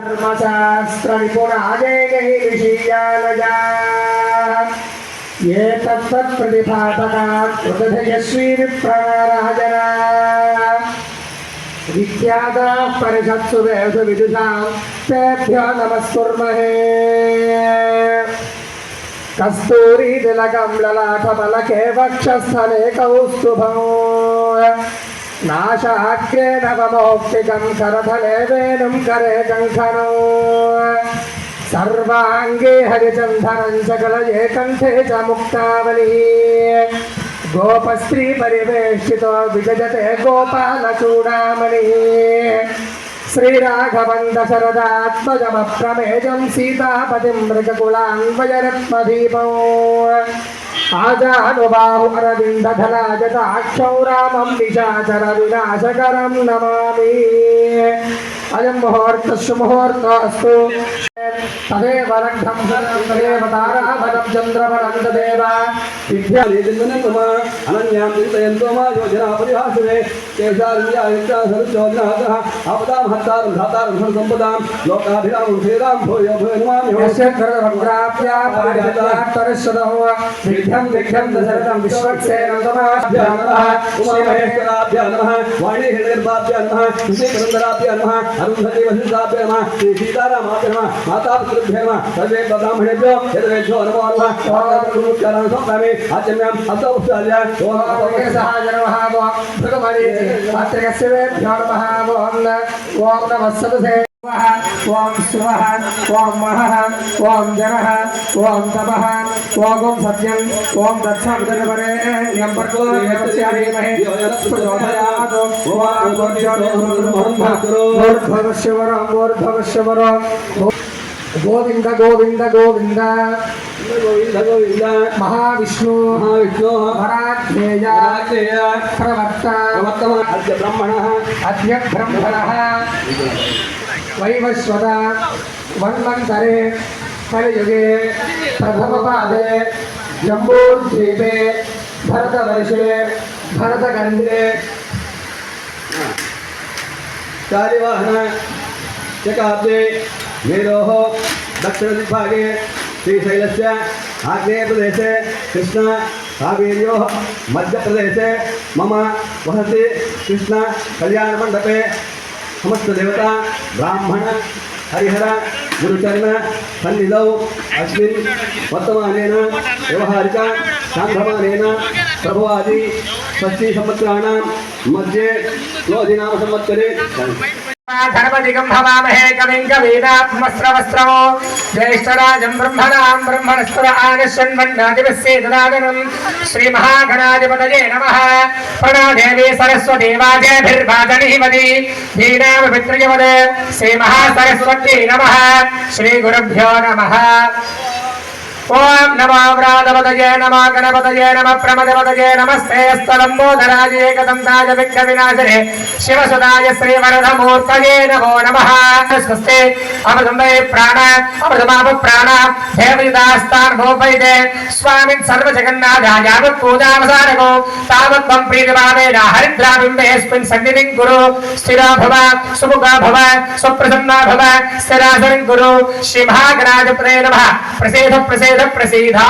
धर्मशास्त्र निपुणाजैः ऋषीयानजा ये तत्तत्प्रतिपादकात् कृतयश्रीविप्रराजना विख्याताः परिषत्सु वेषु विदुषां तेभ्यो नमस्कुर्महे। कस्तूरीतिलकं ललाटपलके वक्षस्थले कौस्तुभं नाशाग्रे नवमौक्तिकं करतले वेणुं करे कङ्कणौ सर्वाङ्गे हरिचन्दनं सकलये कण्ठे च मुक्तावली गोपस्त्री परिवेष्टितो विजयते गोपालचूडामणिः श्रीराघवं दशरथात्मजमप्रमेजं सीतापतिं मृगकुलान्वयरत्नदीपौ आजानुबाहु अरविन्दधलाजटाक्षौ रामं निशाचर विनाशकरं नमामि। अयं मुहूर्तः सुमुहूर्तोऽस्तु तदेव रग्धं तदेव ताराबलं चन्द्रबलं तदेव विद्यालेजन्मनम अनन्यां चिन्तयन्तो मा योजना परिहासवे केशार्यायिता सर्वोजनातः आपदां हत्तारं धातारं सर्वसम्पदां लोकाभिरामं श्रीरां भूयो भूयो नमामि। यस्य कर्मग्राप्या पारिजातरस्सदो विघ्नं विघ्नं दशरथं विश्वक्सेनं नमः उमामहेश्वराभ्यां नमः वाणीहिरण्यगर्भाभ्यां नमः श्रीकरन्दराभ्यां नमः अरुन्धती वसिष्ठाभ्यां नमः श्री सीतारामाभ्यां नमः माता पितृभ्यो नमः सर्वे ब्राह्मणेभ्यो यद्वेभ्यो नमो नमः नमस्कारान् समर्पयामि। आचम्यां हस्तौपचार्य ओम सहाय नमः भगवते अत्रगस्येभ्यो नमः ओम नमः सदसे ओम शिवः ओम महः ओम जनः ओम तपः ओम सत्यं ओम दक्षावतरवरेण्यं भर्गो देवस्याधीमहि प्रचोदयात् ओम भूर्भुवस्सुवरो गोविंद गोविंद गोविंद गोविंद गोविंद महाविष्णु महाविष्णु वराध्येय प्रवक्ता अद्य ब्रह्मणः वैवस्वत वन्वन्तरे कलियुगे प्रथमपादे जम्बूद्वीपे भरतवर्षे भरतखण्डे शालिवाहन शकाब्दे मेरोः दक्षिणदिग्भागे श्रीशैलस्य आग्नेयप्रदेशे कृष्ण कावेर्योः मध्यप्रदेशे मम वसति कृष्ण कल्याणमण्डपे समस्त देवता ब्राह्मण हरिहर गुरुचरण सन्निधौ अस्मिन् वर्तमानेन व्यवहारिक शान्धमानेन प्रभवादि षष्ठी संवत्सराणां मध्ये क्रोधिनाम संवत्सरे धर्मदिगं भवामहे कविं कवीनात्मस्रवस्त्रमो ज्येष्ठराजं ब्रह्मणां ब्रह्मणस्तर आनश्वन्वन्नादिवस्ये ददागनं श्रीमहागणाधिपतये नमः। प्रणदेवी सरस्वती वाजेभिर्वादनीवती धीनामभित्रयवदे श्रीमहासरस्वती नमः। श्रीगुरुभ्यो नमः। ओम नमो व्रातपतये नमो गणपतये नमः प्रमदपतये नमस्ते स्थलम्बोधराय एकदन्ताय विघ्नविनाशिने शिवसुताय श्रीवरदमूर्तये नमो नमः। स्वस्ते अमृतमये प्राण अमृतमाप प्राण देवयुतास्तान् भोपयिते स्वामिन् सर्वजगन्नाथाय पूजावसारको तावत्त्वं प्रीतिभावेन हरिद्राबिम्बेऽस्मिन् सन्निधिं कुरु स्थिरो भव सुमुखो भव सुप्रसन्नो भव स्थिरासनं कुरु। श्रीमहागणाधिपतये नमः। प्रसीद प्रसीद प्रसीदा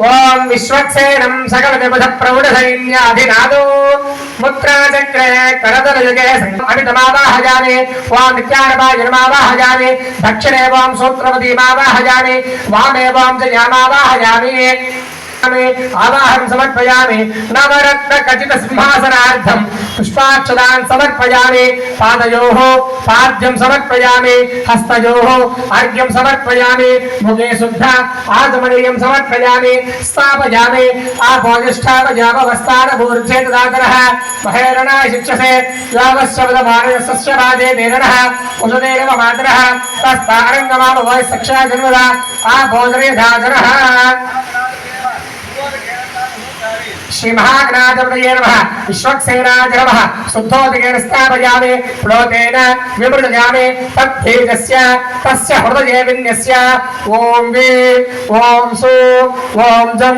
ओम विश्वक्सेनं सकलदेवता प्रौढसैन्याधिनादो मुद्राचक्रे करतलयुगे अमितमावाहयामि ओम नित्यानपायनमावाहयामि दक्षिणे ओम सूत्रवतीमावाहयामि वामे ओम जयामावाहयामि आवाहनं समर्पयामि। नवरत्न खचित सिंहासनार्थं पुष्पाक्षतान् समर्पयामि। पादयोः पाद्यं समर्पयामि हस्तयोः अर्घ्यं समर्पयामि। मुखे शुद्ध आचमनीयं समर्पयामि स्थापयामि। आपोजिष्ठावजापवस्तानभूर्जे तदाकरः महेरणाय शिक्षसे योगस्यवदमानयस्य वादे देनः उषदेव मातरः तस्तारङ्गमाम वै सक्षा जन्मदा आभोजने धाजनः। श्री महागणाधिपतये नमः। विश्वक्सेनाय नमः। शुद्धोदकेन स्थापयामि प्लोतेन विमृजयामि तद्धेजस्य तस्य हृदये विन्यस्य ओम वे ओम सु ओम जं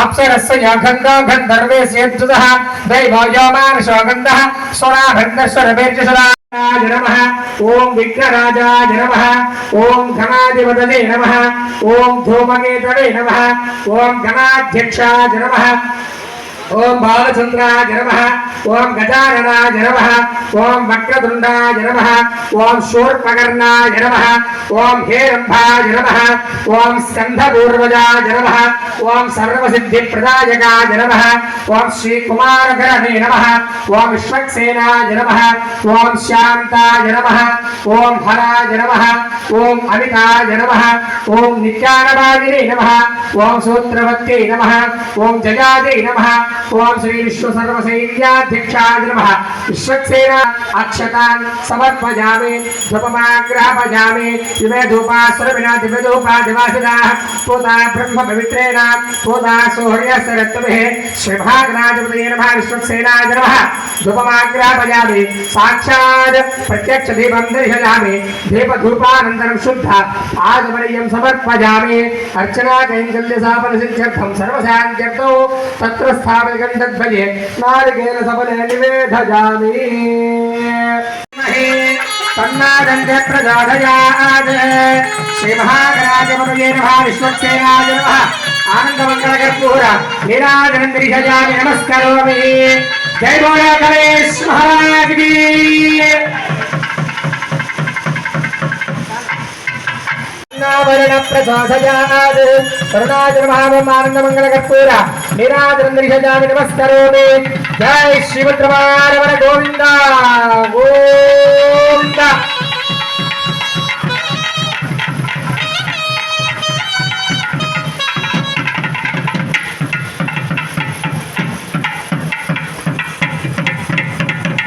अप्सरस्य गन्धो गन्धर्वे सेतुतः दैवो योमानशो गन्धः सुराभन्धस्वरवेर्जसुरा नमः ओम विघ्नराजाय नमः ओम घनाधिपतये नमः ओम धूमकेतवे नमः ओम गणाध्यक्षाय नमः ओम बालचंद्राय नमः ओम गजाननाय नमः ओम वक्रतुंडाय नमः ओम शूर्पकर्णाय नमः ओम हेरंभाय नमः ओम स्कंधपूर्वजाय नमः ओम सर्वसिद्धिप्रदायकाय नमः ओम श्रीकुमारकरणे नमः ओम विश्वक्सेनाय नमः ओम शांताय नमः ओम हराय नमः ओम अमिताय नमः ओम नित्यानवादिने नमः ओम सूत्रवत्यै नमः ओम जयादे नमः ओम श्री विश्व सर्वसैन्याध्यक्षाय नमः विश्वक्सेना अक्षतान् समर्पयामि धूपमाग्रापयामि दिवे धूपासुरविना दिव्य धूपा दिवासिनाः पूता ब्रह्म पवित्रेण पूता सूर्यसरत्वभिः श्रीमहागणाधिपतये नमः विश्वक्सेनाय नमः धूपमाग्रापयामि साक्षात् प्रत्यक्ष दीपं दर्शयामि दीपधूपानन्तरं शुद्ध आगमनीयं समर्पयामि अर्चना कैङ्कल्यसाफलसिद्ध्यर्थं सर्वशान्त्यर्थो तत्र स्थापयन् तद्भजे नारिकेल सबले निवेदयामि तन्नादन्ते प्रचोदयात् श्रीमहागणाधिपतये नमः विश्वक्सेनाय नमः आनन्दमङ्गलकर्पूर नीराजनं दर्शयामि नमस्करोमि जय बोलो गणेश महाराज की प्रचोदयात् करुणाजनमहानन्दमङ्गलकर्पूर नीराजनं दर्शयामि नमस्करोमि जय श्रीभद्रमारमण गोविन्द गोविन्द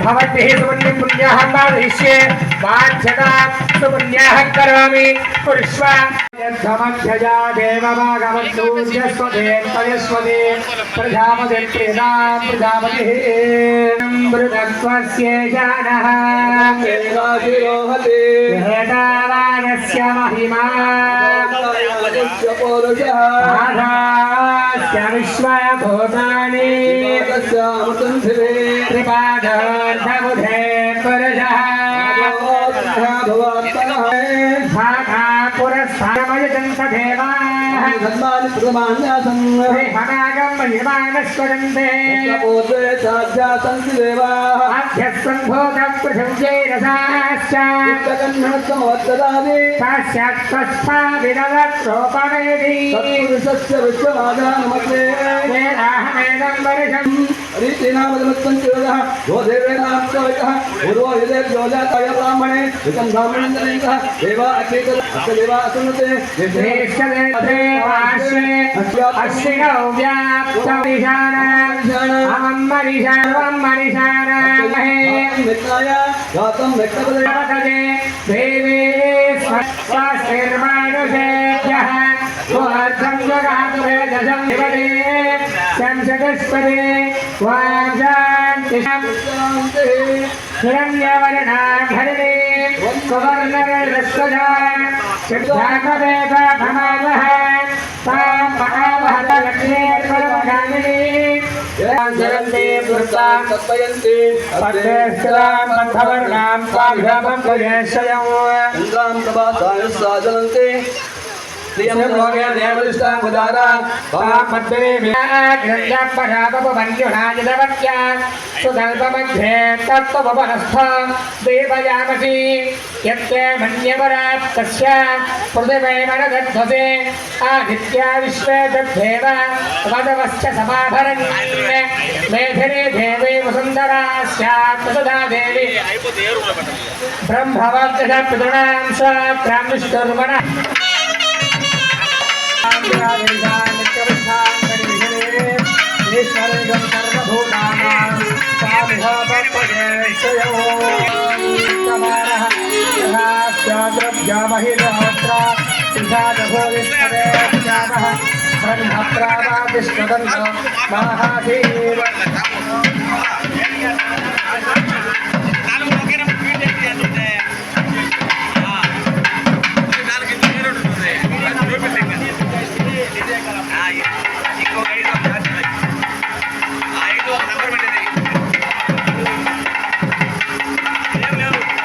भवद्भिः सुपुण्यं पुण्याहं वादयिष्ये वाञ्छतां सुपुण्याः करोमि पुरुष्व यद्धमध्यजा देवमागमन्तूर्यस्वदे तयस्वदे प्रजापतिं प्रेदां प्रजापतिः मृदत्वस्य जानः देवाधिरोहते हेदावानस्य महिमा आधास्य विश्वभूतानि त्रिपादर्धबुधे पुरुषः भागा पुरस्तारमयजन्त देवाः हनागं महिमानस्वरन्ते अभ्यस्सम्भूतं प्रशंसे रसाश्च तस्यात्मस्माभिदवत्रोपवेदी वेदाहमेदं वर्षम् रीतिनामदमत्पञ्चयोगः गोदेवेनाप्तवयः पूर्वो यदेव्योजाताय ब्राह्मणे वितं ब्राह्मणेन्द्रनेकः देवा अक्षेतदेवा असन्नते देवाश्रे अश्विनौ व्याप्तमिशानाम् मरिशानामहे गातं व्यक्तपदे देवे स्वस्तिर्मानुषेभ्यः स्वार्थं जगातु वेदसं विवदे संसदस्पदे हिरण्यवर्णाभरणे सुवर्णरस्वजा सिद्धाकवेदभमावः तां महावहतलक्ष्मी परमगामिनी जगन्ते दुर्गां तत्पयन्ति पद्मेश्वरां बन्धवर्णां स्वाभिधामं भजेशयं इन्द्रां प्रभासाय साजलन्ते लोके देवदृष्टां उदारा मद्वे ग्रन्थपरापवन्युनायदवत्या सुकल्पमध्ये तत्त्वपरस्थ देवयामसि यत्ते मन्यवरात् तस्य पृथिवेमनदध्वसे आदित्या विश्वे तद्धेव वदवश्च समाभरन् मेधिरे देवी वसुन्धरा स्यात् सदा देवी ब्रह्मवद्दश पितॄणां स्वात्रां विष्णुर्मणः ईश्वरं सर्वभूतानां स्वामिभावपदेशयोः द्रव्यामहिरोत्रा विषादभोविष्णवेश्यामः ब्रह्मप्रावादिष्टदन्तो महाधीर Level.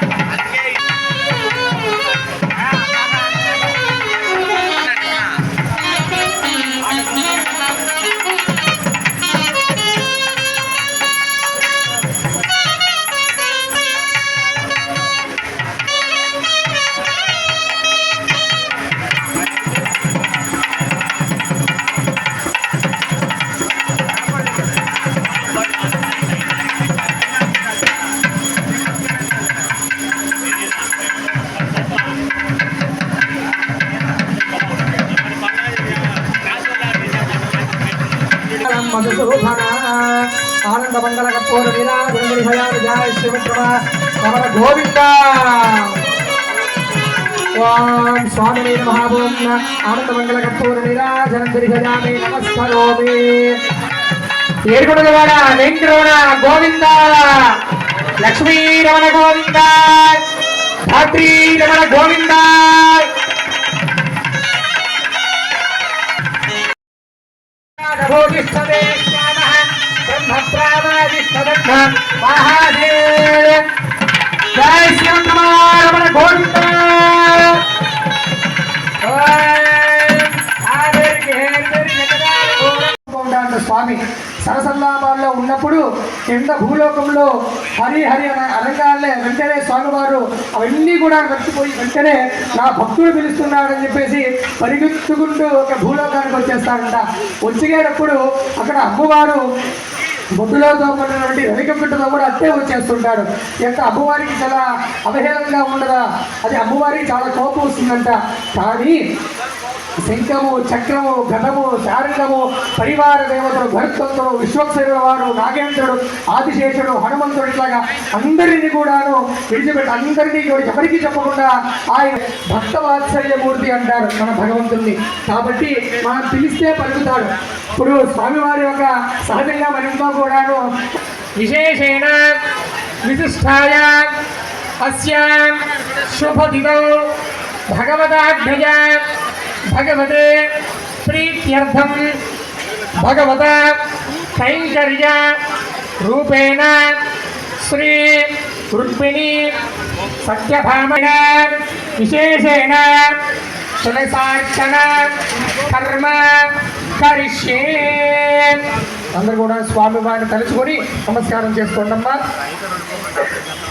మంగళ కపూర నీరాజన భయాలు జయ శ్రీవిక్రమ కమల గోవింద ఓం స్వామినే నమః ఓం ఆనంద మంగళ కపూర నీరాజన భయామి నమస్కరోమి ఏడుకొండలవాడ వెంకటరమణ గోవింద లక్ష్మీ రమణ గోవింద ధాత్రీ రమణ గోవింద భోగిష్టదే శ్యామః బ్రహ్మప్రాణాదిష్టదగ్ధ మహాదేవ జై శ్రీరమణ గోవింద స్వామి సరసల్లామాల్లో ఉన్నప్పుడు కింద భూలోకంలో హరి హరి అనగానే వెంటనే స్వామివారు అవన్నీ కూడా మర్చిపోయి వెంటనే నా భక్తుడు పిలుస్తున్నాడని చెప్పేసి పరిగెత్తుకుంటూ ఒక భూలోకానికి వచ్చేస్తాడంట. వచ్చేటప్పుడు అక్కడ అమ్మవారు బొడ్డులతో పడినటువంటి రవికంపిటతో కూడా అట్టే వచ్చేస్తుంటాడు. యొక్క అమ్మవారికి చాలా అవహేళనగా ఉండదా, అది అమ్మవారికి చాలా కోపం వస్తుందంట. కానీ శంఖము చక్రము ఘటము శారీరము పరివార దేవతలు భరతంతుడు విశ్వక్సేనుల వారు నాగేంద్రుడు ఆదిశేషుడు హనుమంతుడు ఇట్లాగా అందరినీ కూడాను విడిచిపెట్టి అందరినీ కూడా ఎవరికి చెప్పకుండా ఆయన భక్త వాత్సల్యమూర్తి అంటారు మన భగవంతుడిని. కాబట్టి మనం పిలిస్తే పలుకుతాడు. ఇప్పుడు స్వామివారి యొక్క సహజంగా మరింతో కూడాను విశేషేణ విశిష్టాయ అస్య శుభదినౌ భగవదాభ్యయ భగవతే ప్రీత్యర్థం భగవత కైంకర్య రూపేణ శ్రీ రుక్మిణీ సత్యభామయ విశేషేణ తులసార్చన కర్మ కరిష్యే. అందరూ కూడా స్వామివారిని తలుచుకొని నమస్కారం చేసుకోండమ్మా.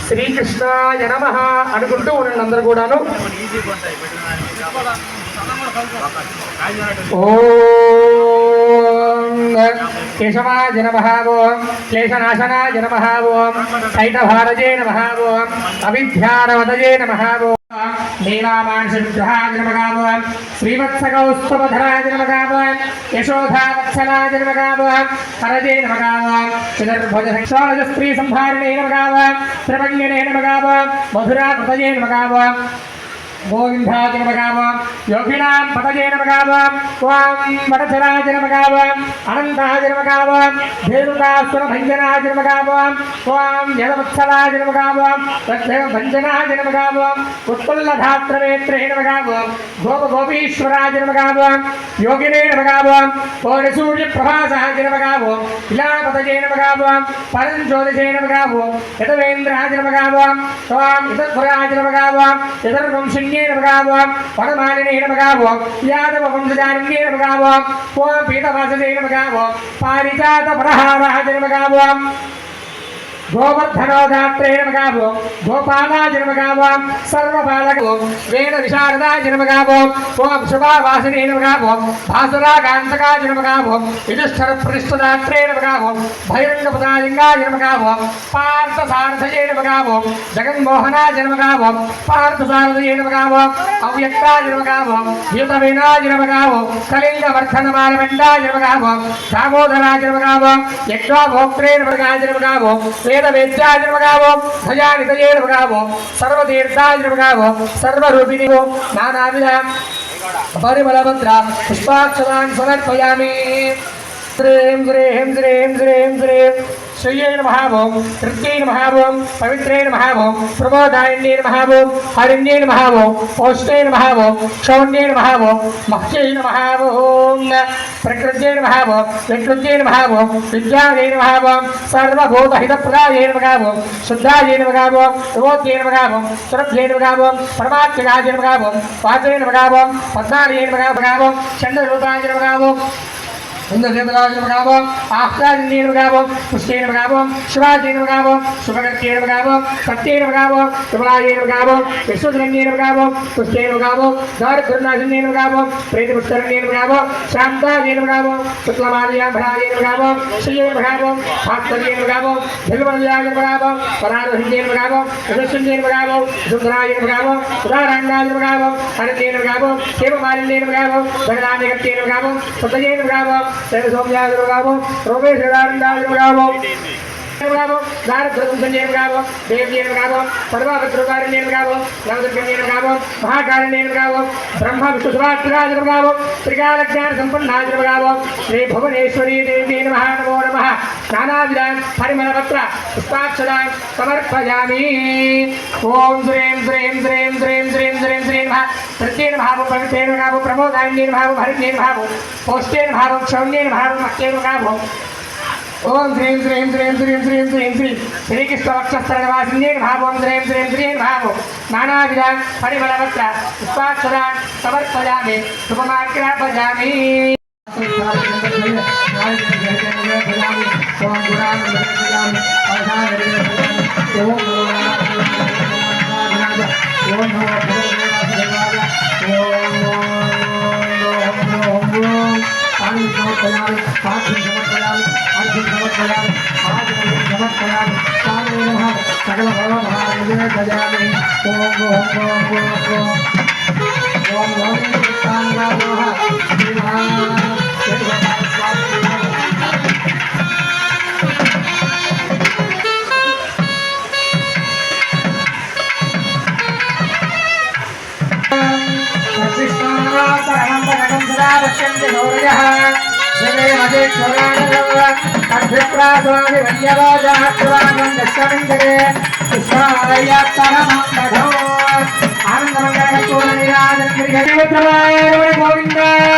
శ్రీకృష్ణాయ నమః అనుకుంటూ ఉండండి అందరూ కూడాను. ఓం కేశవాయ నమః ఓం క్లేశనాశనాయ నమః ఓం కైటభారజే నమః ఓం అవిద్యారవదజే నమః ఓం నీలామాంశవిగ్రహాయ నమః ఓం శ్రీవత్సకౌస్తుభధరాయ నమః ఓం యశోధావత్సలాయ నమః ఓం హరజే నమః ఓం చతుర్భుజ షోడశ స్త్రీ సంహారిణే నమః ఓం త్రిభంగినే నమః ఓం మధురాకృతయే నమః ఓం గోవిందాయ నమః ఓం యోగినాం పతయే నమః ఓం ఓం వటచరాయ నమః ఓం అనంతాయ నమః ఓం ధేనుకాసురభంజనాయ నమః ఓం ఓం యలవత్సలాయ నమః ఓం తద్దేవభంజనాయ నమః ఓం ఉత్పల్లధాత్రవేత్రే నమః ఓం గోపగోపీశ్వరాయ నమః ఓం యోగినే నమః ఓం కోటిసూర్యప్రభాసాయ నమః ఓం ఇలాపతయే నమః ఓం పరంజ్యోతిషే నమః ఓం యతవేంద్రాయ నమః ఓం ఓం ఇతత్పురాయ నమః ఓం యతర్వంశిన్యే నమః ఓం వనమాలినే నమః ఓం యాదవ వంశజాన్యే నమః ఓం ఓం పీతవాసదే నమః ఓం పారిజాత పరహారాయ నమః ఓం గోవర్ధనోదాత్రే నమః ఓం గోపాలాయ నమః ఓం సర్వపాలక ఓం వేద విశారదాయ నమః ఓం ఓం శుభావాసినే నమః ఓం భాసురాకాంతకాయ నమః ఓం యుధిష్ఠిర పృష్ఠదాత్రే నమః ఓం భైరంగపదాలింగాయ నమః ఓం పార్థసారథయే నమః ఓం జగన్మోహనాయ నమః ఓం పార్థసారథయే నమః ఓం అవ్యక్తాయ నమః ఓం యుతవినాయ నమః ఓం కళింగవర్ధనమాలమండాయ నమః ఓం దామోదరాయ నమః ఓం యజ్ఞాభోక్త్రే నమః ఓం వేదవేద్యాయ నమః ఓం భయానితయే నమః ఓం సర్వతీర్థాయ నమః ఓం సర్వరూపిణి ఓం నానావిధ పరిమళభద్ర పుష్పాక్షరాన్ని సమర్పయామి. శ్రీం శ్రీం శ్రీం శ్రీం శ్రీం శ్రీయై నమః ఓం తృప్త్యై నమః ఓం పవిత్రై నమః ఓం ప్రమోదాయిన్యై నమః ఓం హరిణ్యై నమః ఓం పౌష్ణ్యై నమః ఓం క్షౌణ్యై నమః ఓం మహ్యై నమః ఓం ప్రకృత్యై నమః ఓం వికృత్యై నమః ఓం విద్యాయై నమః ఓం సర్వభూతహితప్రదాయై నమః ఓం శుద్ధాయై నమః ఓం విమోద్యై నమః ఓం సురభ్యై నమః ఓం పరమాత్మకాయ నమః ఓం వాచై నమః ఓం పద్మాలయై నమః ఓం చంద్రరూపాయ నమః ఓం ఇంద్రదేవరాజ నమః ఓం ఆహ్లాదిన్యై నమః ఓం పుష్టే నమః ఓం శివాజీ నమః ఓం శుభకర్తే నమః ఓం సత్యై నమః ఓం విమలాయై నమః ఓం విశ్వధన్యై నమః ఓం పుష్టే నమః ఓం దారిద్ర్యనాశిన్యై నమః ఓం ప్రీతిపుష్కరిణ్యై నమః ఓం శాంతాయై నమః ఓం శుక్లమాలయాభరాయై నమః ఓం శ్రీయై నమః ఓం భాస్కర్యై నమః ఓం భిల్వల్యాయ నమః ఓం పరారోహిణ్యై నమః ఓం యశస్విన్యై నమః ఓం సుందరాయ నమః ఓం ఉదారాంగాయ నమః ఓం హరిణ్యై నమః ఓం హేమమాలిన్యై నమః ఓం జగదాన్యకర్తై నమః ఓం సుతయై నమః ఓం సౌమ్యాయ నమః ఓం రోమేశ్వరానందాయ నమః ఓం ब्रह्म विष्णु सुभाषराजगावो त्रिकाल ज्ञान संपन्नाजगावो श्री भुवनेश्वरी देवी नमः नमो नमः नानाविधान परिमलपत्र पुष्पाक्षरान् समर्पयामि ओम श्रीं श्रीं श्रीं श्रीं श्रीं श्रीं श्रीं नमः प्रत्येन भावो पवित्रेण भावो प्रमोदान्येन भावो हरिण्येन भावो पोष्टेन भावो क्षौण्येन भावो मक्केन भावो ओम श्रीं श्रीं श्रीं श्रीं श्रीं श्रीं श्रीं श्रीकृष्णवक्षस्थलवासिन्येन भावो श्रीं श्रीं श्रीं भावो नानाविधान परिमलपत्र पुष्पाक्षरान् समर्पयामि शुभमाग्रापयामि सकल गोविंद